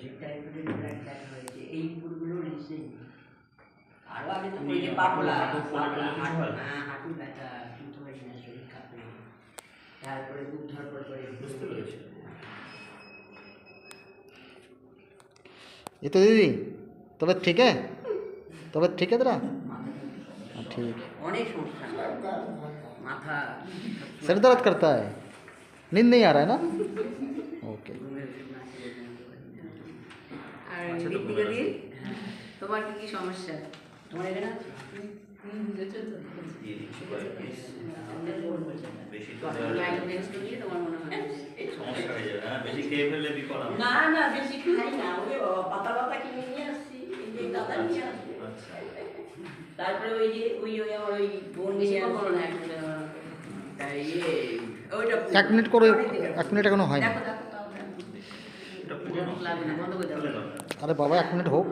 হয়েছে, টাইফয়েডের ব্লাড দেখা হয়েছে, এই রিপোর্টগুলো রিসেন্ট। আরও আগে তো ওই যে পাতলা হাঁটু ব্যথা, শুনতে পারি না, শরীর কাঁপে, তারপরে বুক ধরপড় করে। বুঝতে পেরেছি। ये तो दीदी तबीयत ठीक है? तबीयत ठीक है तेरा? ठीक। অনেক সমস্যা, মাথা, सर दर्द करता है, नींद नहीं आ रहा है ना? ओके। আর ঋতিকা দি, তোমার কি কি সমস্যা? তোমার এখানে আছে? বেশি তো ডায়াগনোসিস নিয়ে তোমার মনে হয় সমস্যা হয়ে যাবে। হ্যাঁ, বেশি খেয়ে ফেললে বিপদ আছে। না না, বেশি খাই না, ওরে বাবা, পাতা পাতা কিনে নিয়ে আসছি, এই যে দাদা নিয়ে আসবে। আচ্ছা। তারপরে ওই যে ওই আমার ওই বোন নিয়ে বেশি আসবে। করো না একসাথে তাই ইয়ে, ওইটা 1 मिनट करो, 1 मिनट एखोनो हয়নি। দেখো দেখো তাও দেখো এটা পুরো লাগবে না, বন্ধ করে দাও। তাহলে দরকার। अरे बाबा 1 मिनट होक।